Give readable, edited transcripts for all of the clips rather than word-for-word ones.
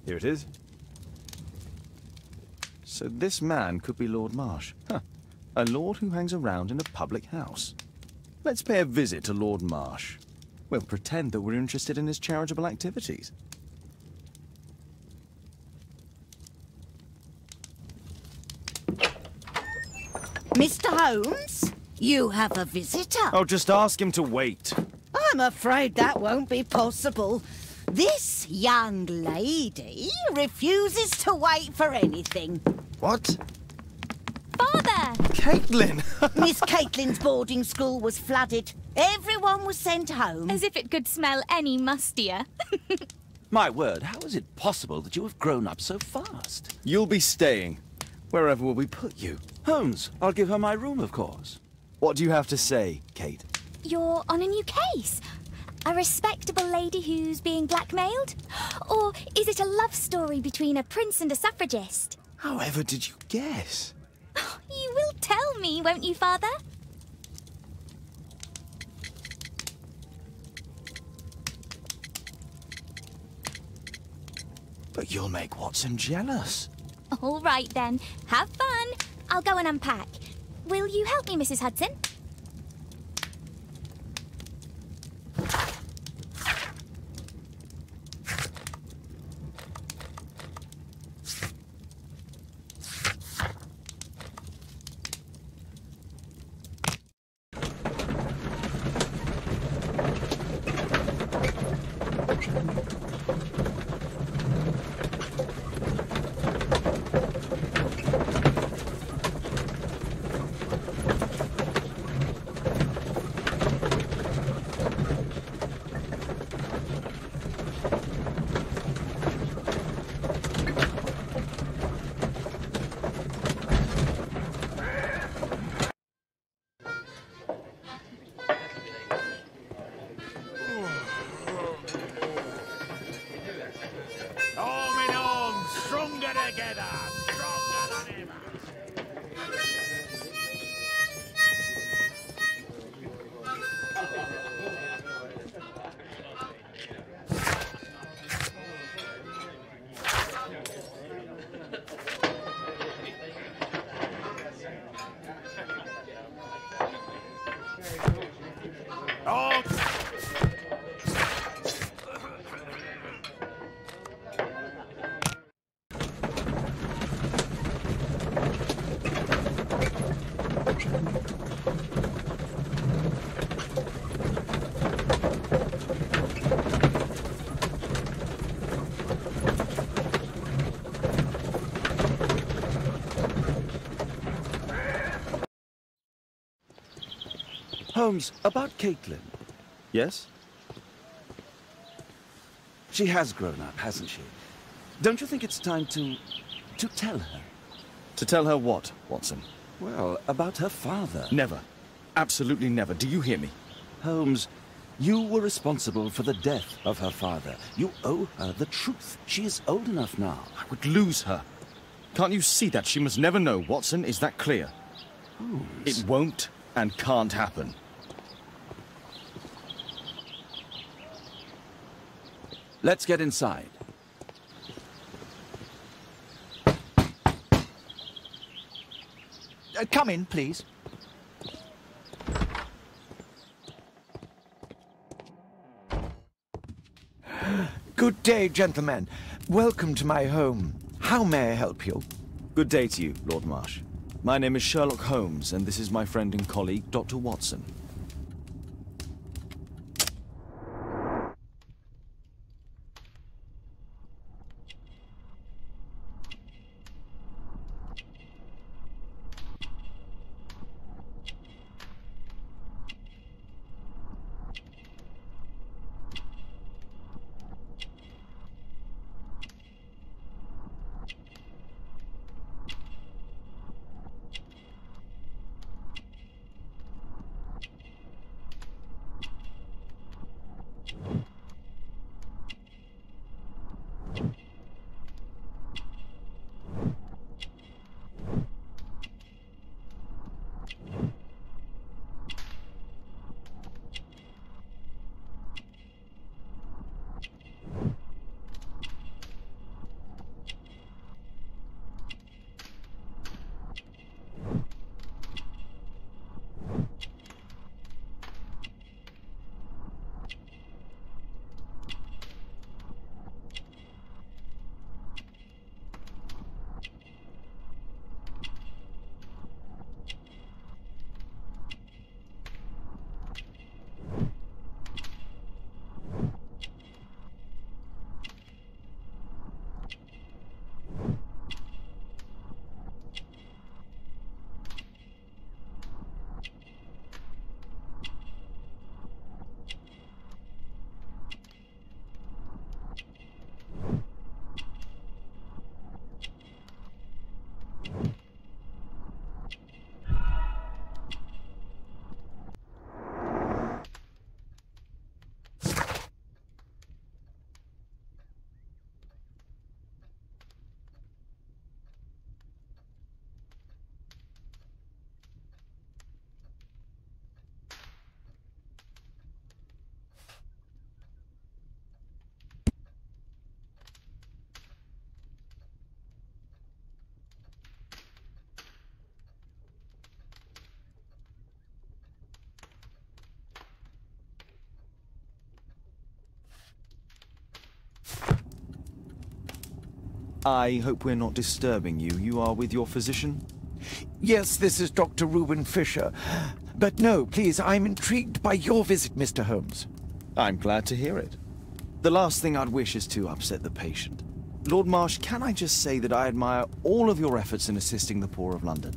Here it is. So this man could be Lord Marsh. Huh. A lord who hangs around in a public house. Let's pay a visit to Lord Marsh. We'll pretend that we're interested in his charitable activities. Mr. Holmes, you have a visitor. Oh, just ask him to wait. I'm afraid that won't be possible. This young lady refuses to wait for anything. What? Father! Caitlin! Miss Caitlin's boarding school was flooded. Everyone was sent home. As if it could smell any mustier. My word, how is it possible that you have grown up so fast? You'll be staying. Wherever will we put you? Holmes, I'll give her my room, of course. What do you have to say, Kate? You're on a new case. A respectable lady who's being blackmailed? Or is it a love story between a prince and a suffragist? However did you guess? You will tell me, won't you, Father? But you'll make Watson jealous. All right, then. Have fun. I'll go and unpack. Will you help me, Mrs. Hudson? Holmes, about Caitlin. Yes? She has grown up, hasn't she? Don't you think it's time to tell her? To tell her what, Watson? Well, about her father. Never. Absolutely never. Do you hear me? Holmes, you were responsible for the death of her father. You owe her the truth. She is old enough now. I would lose her. Can't you see that? She must never know, Watson. Is that clear? Holmes. It won't and can't happen. Let's get inside. Come in, please. Good day, gentlemen. Welcome to my home. How may I help you? Good day to you, Lord Marsh. My name is Sherlock Holmes, and this is my friend and colleague, Dr. Watson. I hope we're not disturbing you. You are with your physician? Yes, this is Dr. Reuben Fisher. But no, please, I'm intrigued by your visit, Mr. Holmes. I'm glad to hear it. The last thing I'd wish is to upset the patient. Lord Marsh, can I just say that I admire all of your efforts in assisting the poor of London?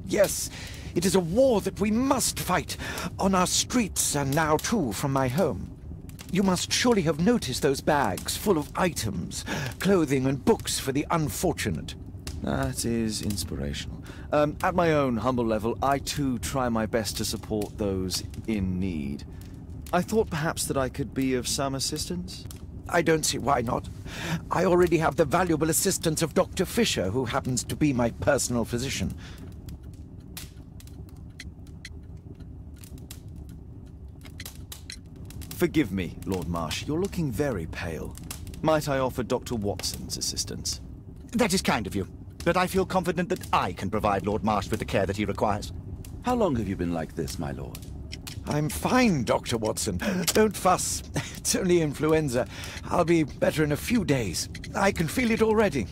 Yes. It is a war that we must fight, on our streets and now too from my home. You must surely have noticed those bags full of items, clothing and books for the unfortunate. That is inspirational. At my own humble level, I too try my best to support those in need. I thought perhaps that I could be of some assistance. I don't see why not. I already have the valuable assistance of Dr. Fisher, who happens to be my personal physician. Forgive me, Lord Marsh. You're looking very pale. Might I offer Dr. Watson's assistance? That is kind of you, but I feel confident that I can provide Lord Marsh with the care that he requires. How long have you been like this, my lord? I'm fine, Dr. Watson. Don't fuss. It's only influenza. I'll be better in a few days. I can feel it already.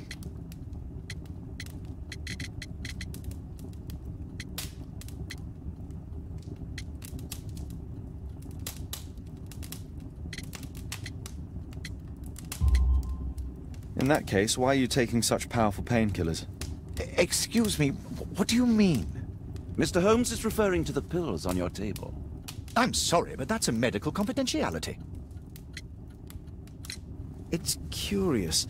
In that case, why are you taking such powerful painkillers? Excuse me, what do you mean? Mr. Holmes is referring to the pills on your table. I'm sorry, but that's a medical confidentiality. It's curious.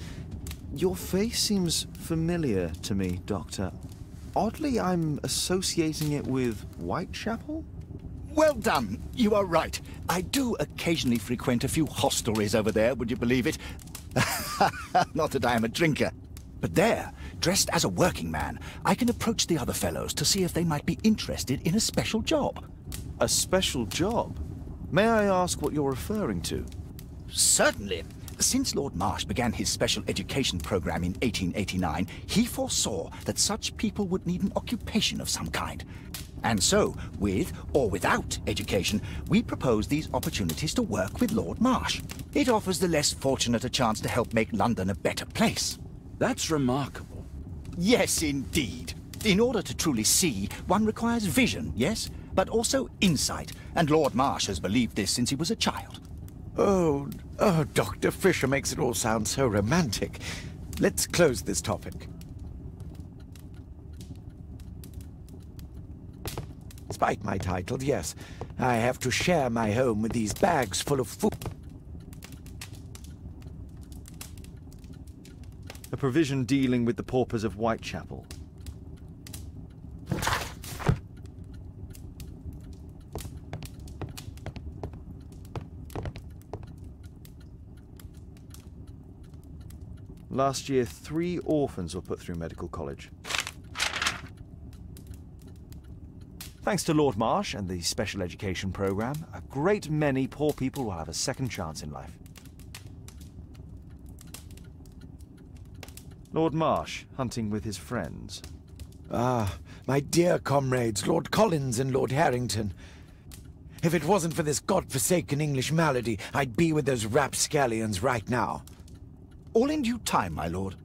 Your face seems familiar to me, Doctor. Oddly, I'm associating it with Whitechapel? Well done. You are right. I do occasionally frequent a few hostelries over there, would you believe it? Not that I am a drinker. But there, dressed as a working man, I can approach the other fellows to see if they might be interested in a special job. A special job? May I ask what you're referring to? Certainly. Since Lord Marsh began his special education program in 1889, he foresaw that such people would need an occupation of some kind. And so, with or without education, we propose these opportunities to work with Lord Marsh. It offers the less fortunate a chance to help make London a better place. That's remarkable. Yes, indeed. In order to truly see, one requires vision, yes, but also insight. And Lord Marsh has believed this since he was a child. Oh, Dr. Fisher makes it all sound so romantic. Let's close this topic. Despite my title, yes, I have to share my home with these bags full of food. A provision dealing with the paupers of Whitechapel. Last year, 3 orphans were put through medical college. Thanks to Lord Marsh and the special education program, a great many poor people will have a second chance in life. Lord Marsh, hunting with his friends. Ah, my dear comrades, Lord Collins and Lord Harrington. If it wasn't for this godforsaken English malady, I'd be with those rapscallions right now. All in due time, my lord.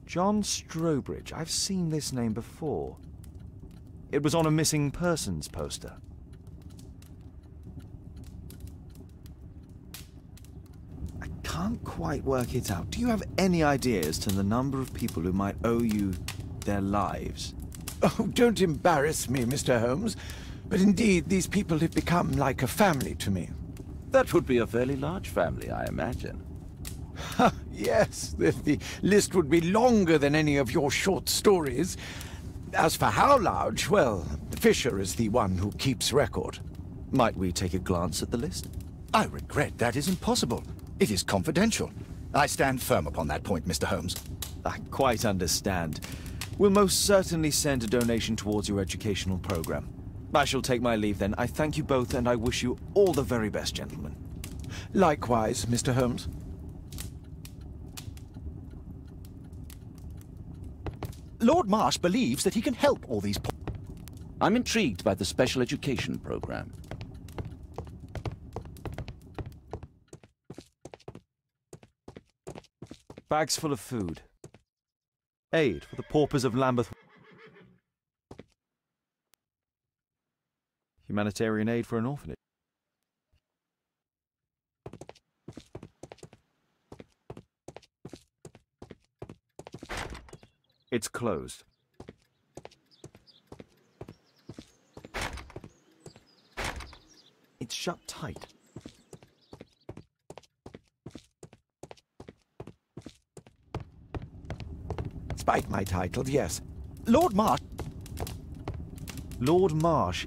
John Strobridge. I've seen this name before. It was on a missing persons poster. I can't quite work it out. Do you have any idea as to the number of people who might owe you their lives? Oh, don't embarrass me, Mr. Holmes. But indeed, these people have become like a family to me. That would be a fairly large family, I imagine. Yes, the list would be longer than any of your short stories. As for how large, well, Fisher is the one who keeps record. Might we take a glance at the list? I regret that is impossible. It is confidential. I stand firm upon that point, Mr. Holmes. I quite understand. We'll most certainly send a donation towards your educational program. I shall take my leave then. I thank you both and I wish you all the very best, gentlemen. Likewise, Mr. Holmes. Lord Marsh believes that he can help all these I'm intrigued by the special education program. Bags full of food. Aid for the paupers of Lambeth. Humanitarian aid for an orphanage. It's closed. It's shut tight. Despite my title, yes. Lord Marsh... Lord Marsh.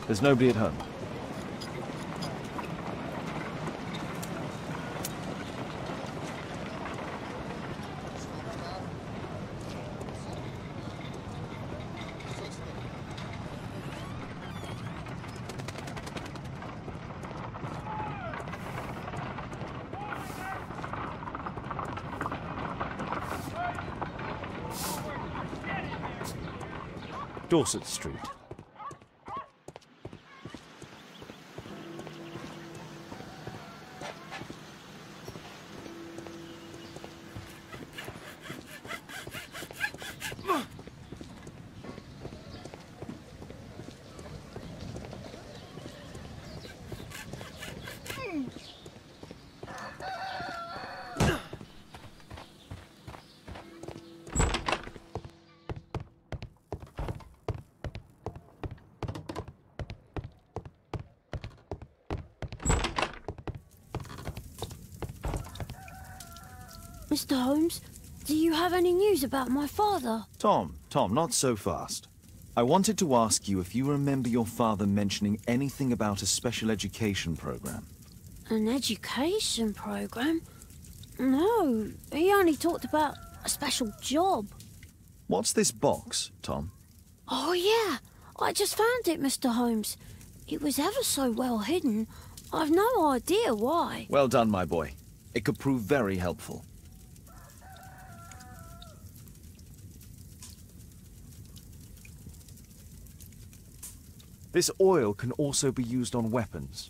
There's nobody at home. Dorset Street. Mr. Holmes, do you have any news about my father? Tom, not so fast. I wanted to ask you if you remember your father mentioning anything about a special education program. An education program? No, he only talked about a special job. What's this box, Tom? Oh yeah, I just found it, Mr. Holmes. It was ever so well hidden. I've no idea why. Well done, my boy. It could prove very helpful. This oil can also be used on weapons.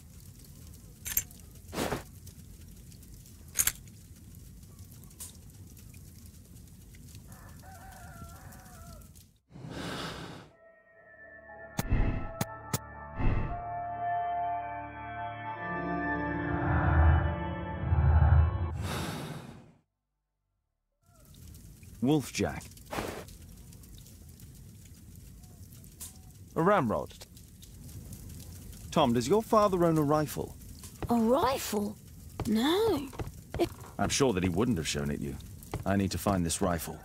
Wolfjack. A ramrod. Tom, does your father own a rifle? A rifle? No. I'm sure that he wouldn't have shown it you. I need to find this rifle.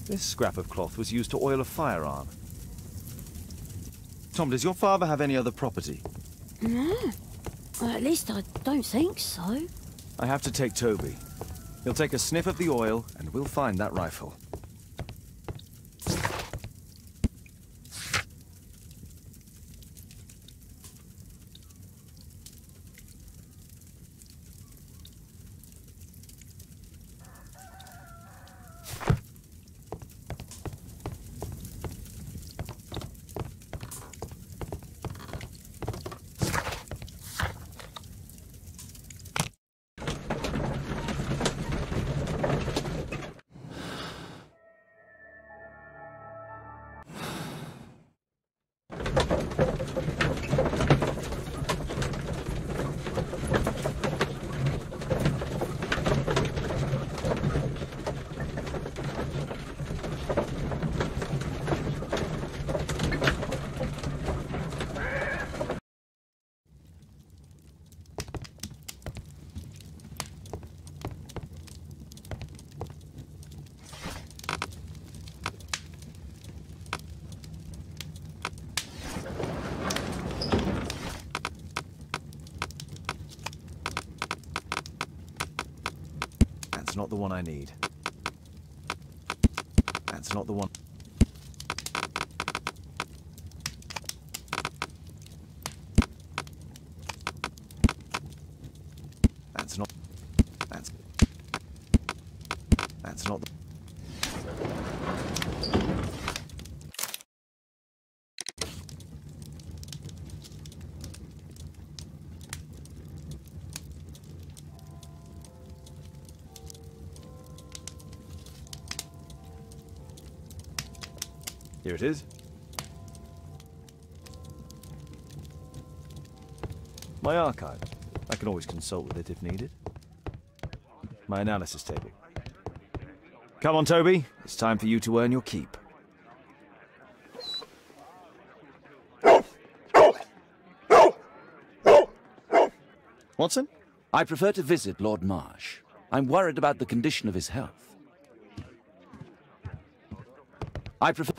This scrap of cloth was used to oil a firearm. Tom, does your father have any other property? No. Well, at least I don't think so. I have to take Toby. He'll take a sniff of the oil, and we'll find that rifle. That's not the one I need. That's not the one. That's not. That's not the. Here it is. My archive. I can always consult with it if needed. My analysis table. Come on, Toby. It's time for you to earn your keep. Watson? I prefer to visit Lord Marsh. I'm worried about the condition of his health. I prefer...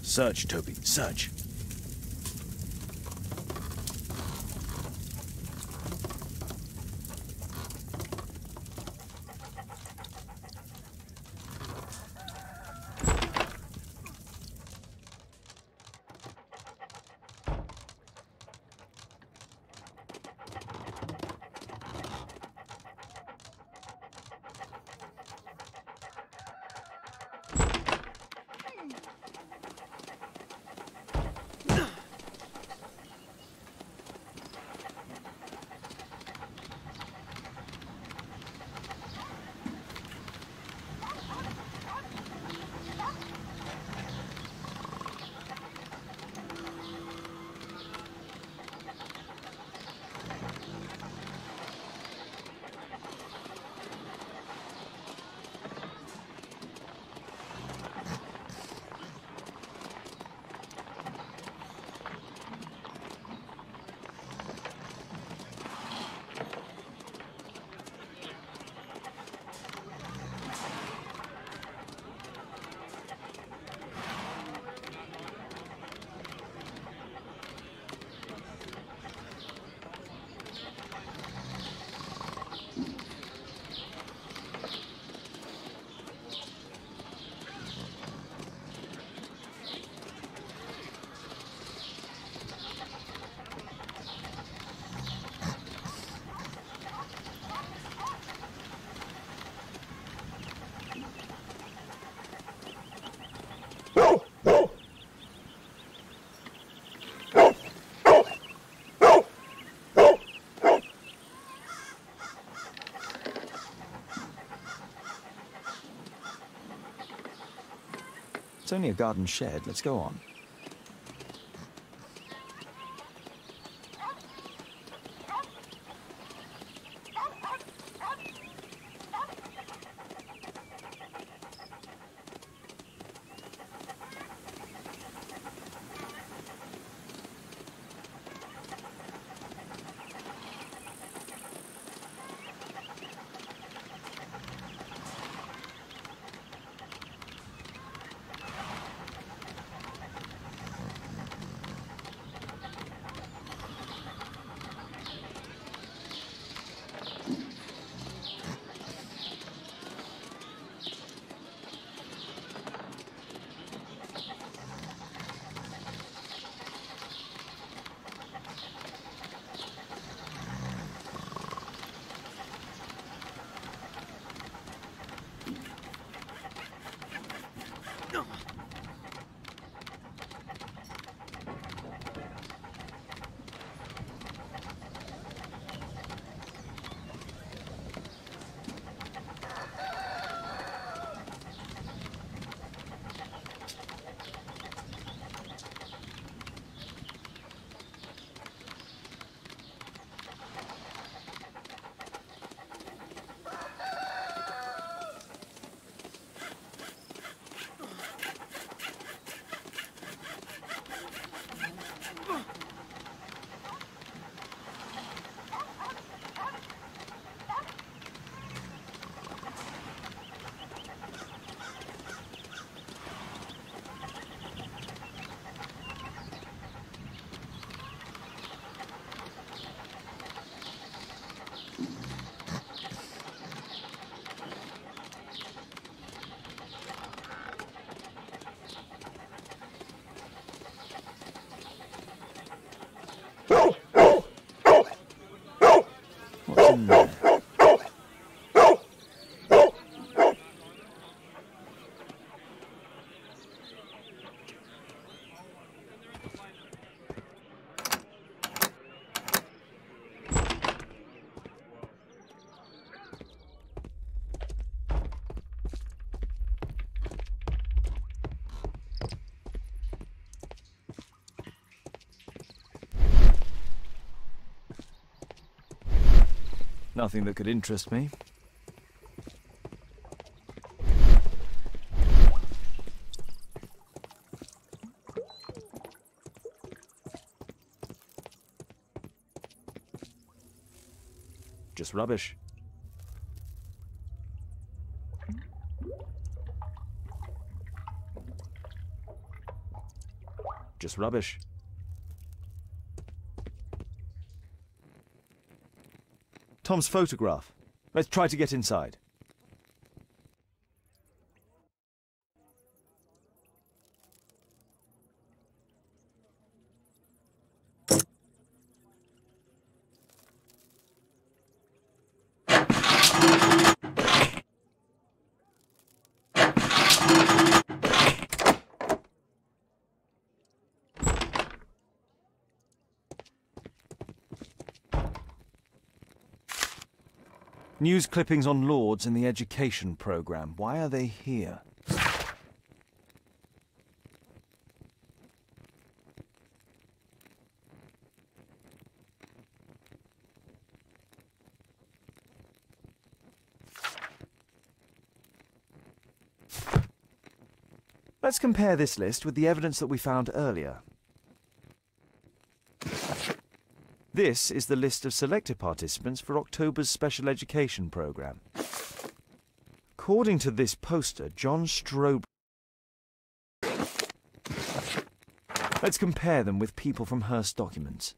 Search, Toby, search. It's only a garden shed. Let's go on. What's in there? Nothing that could interest me. Just rubbish. Just rubbish. Tom's photograph. Let's try to get inside. News clippings on Lords in the education programme. Why are they here? Let's compare this list with the evidence that we found earlier. This is the list of selected participants for October's special education programme. According to this poster, John Strobe. Let's compare them with people from Hearst documents.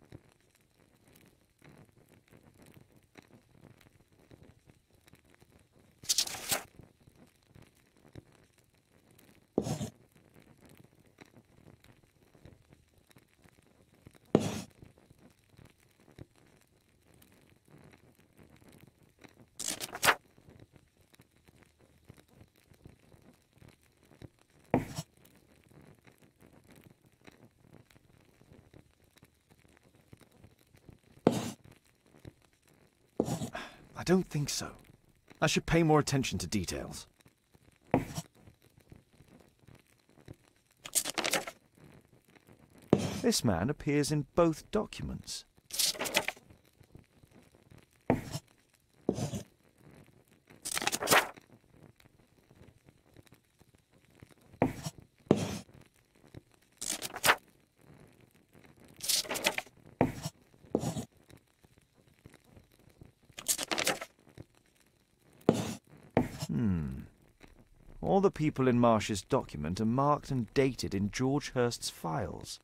I don't think so. I should pay more attention to details. This man appears in both documents. All the people in Marsh's document are marked and dated in George Hurst's files.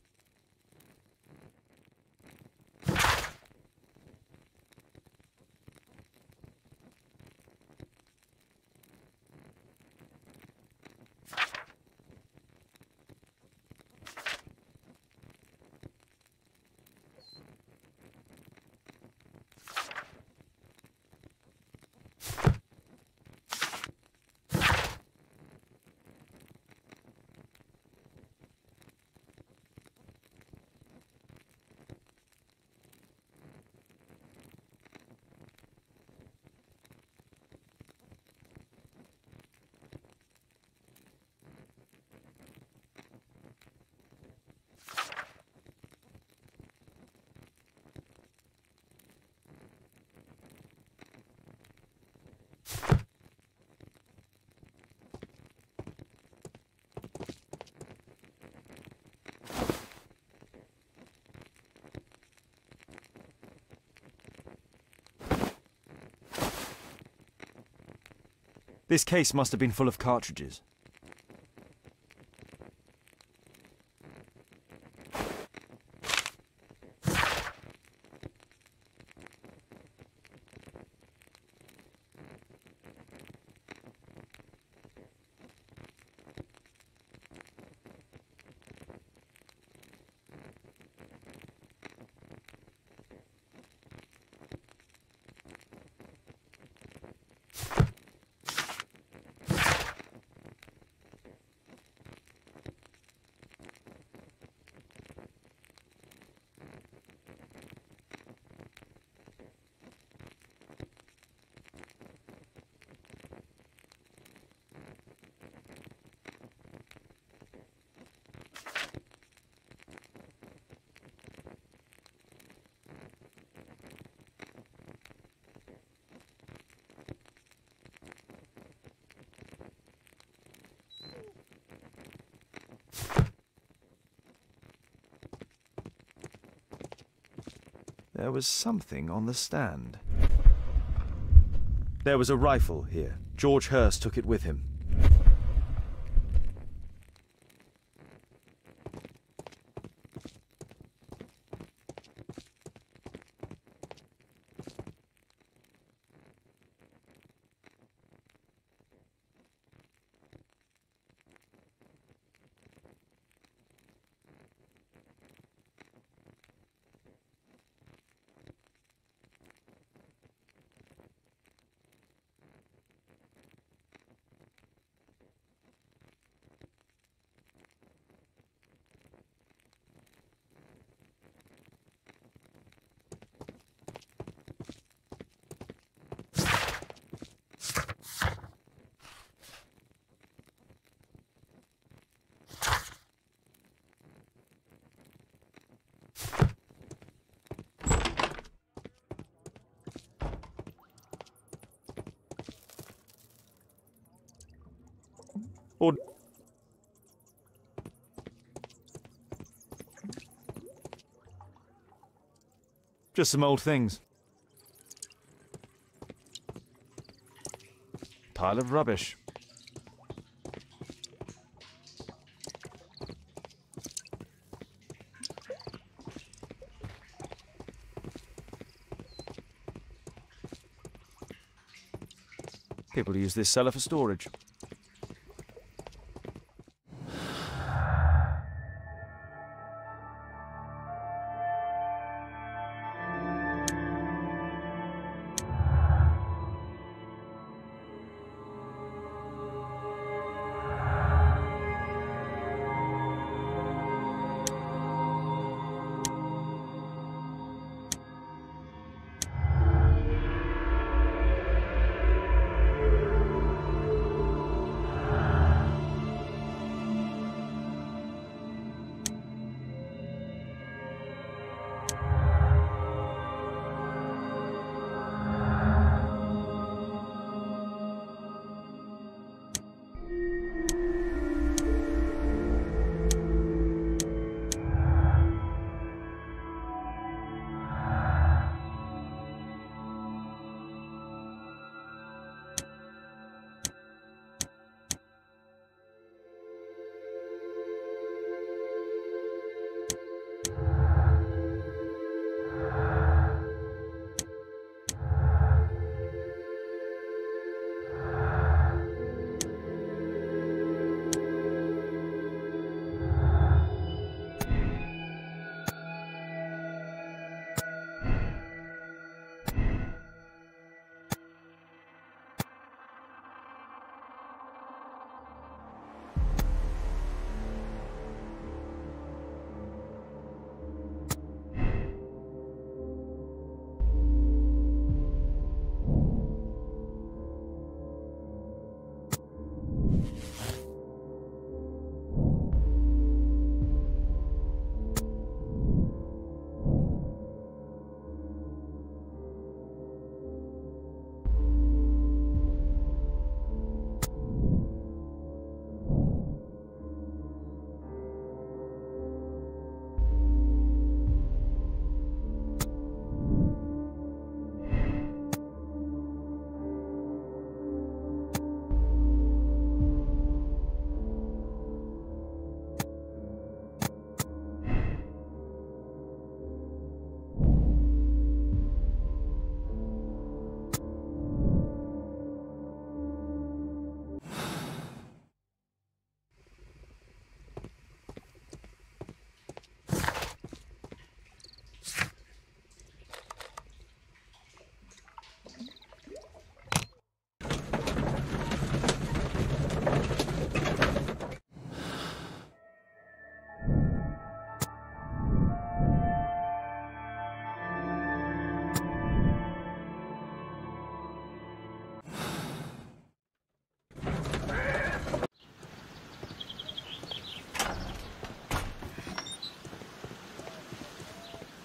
This case must have been full of cartridges. There was something on the stand. There was a rifle here. George Hurst took it with him. Or just some old things. Pile of rubbish. People use this cellar for storage.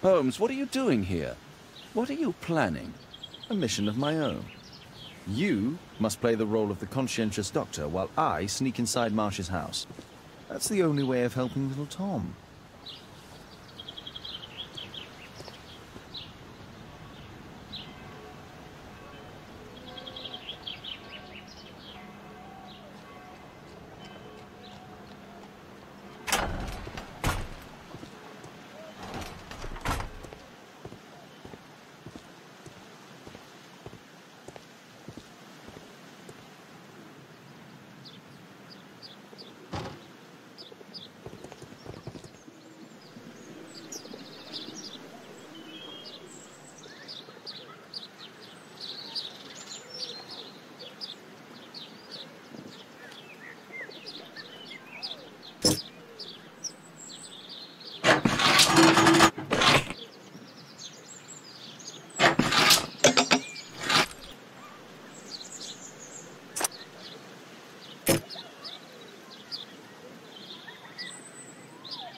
Holmes, what are you doing here? What are you planning? A mission of my own. You must play the role of the conscientious doctor while I sneak inside Marsh's house. That's the only way of helping little Tom.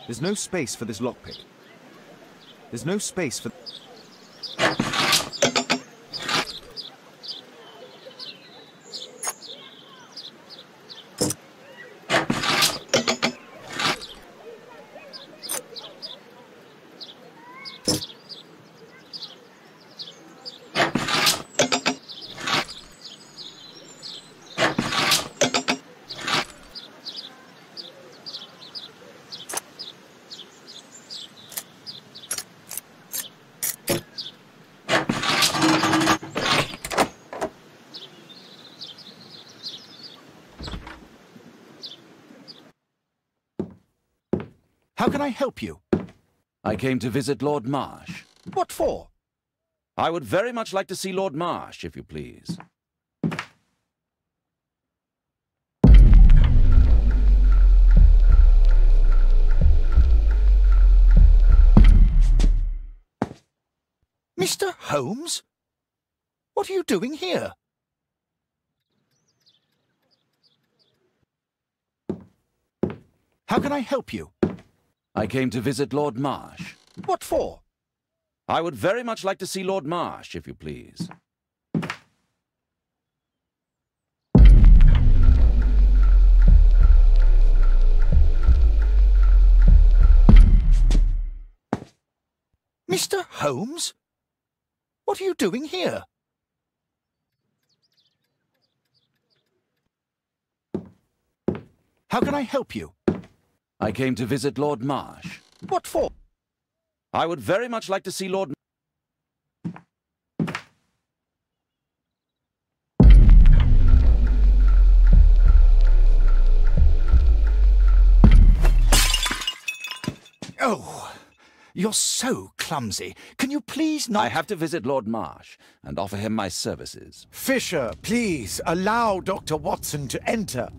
There's no space for this lockpick. There's no space for... How can I help you? I came to visit Lord Marsh. What for? I would very much like to see Lord Marsh, if you please. Mr. Holmes? What are you doing here? How can I help you? I came to visit Lord Marsh. What for? I would very much like to see Lord Marsh, if you please. Mr. Holmes? What are you doing here? How can I help you? I came to visit Lord Marsh. What for? I would very much like to see Lord... Oh, you're so clumsy. Can you please not... I have to visit Lord Marsh and offer him my services. Fisher, please, allow Dr. Watson to enter.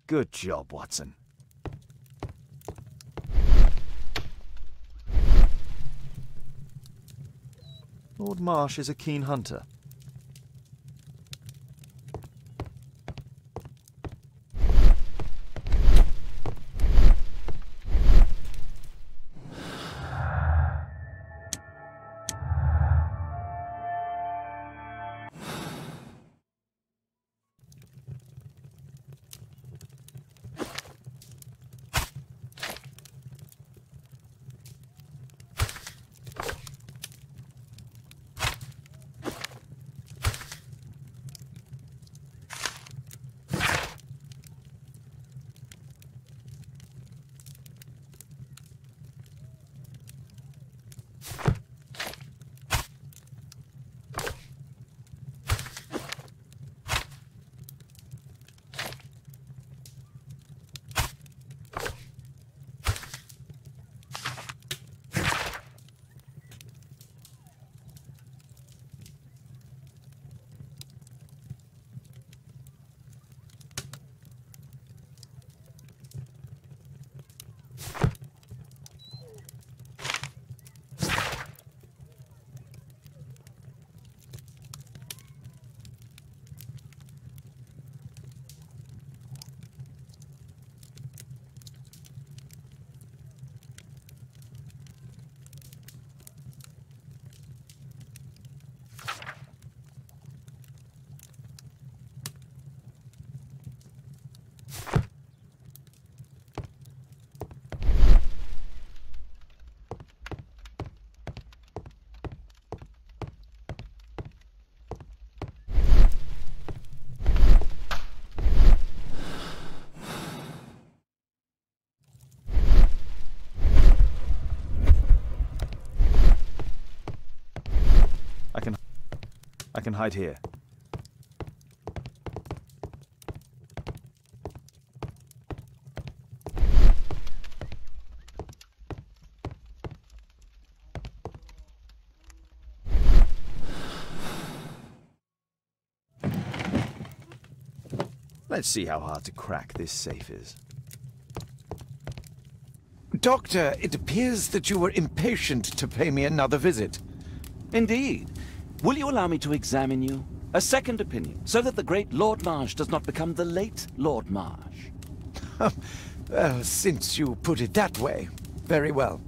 Good job, Watson. Lord Marsh is a keen hunter. can hide here. Let's see how hard to crack this safe is. Doctor, it appears that you were impatient to pay me another visit. Indeed. Will you allow me to examine you? A second opinion, so that the great Lord Marsh does not become the late Lord Marsh. Well, since you put it that way, very well.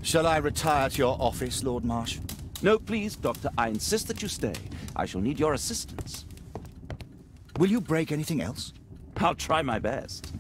Shall I retire to your office, Lord Marsh? No, please, Doctor. I insist that you stay. I shall need your assistance. Will you break anything else? I'll try my best.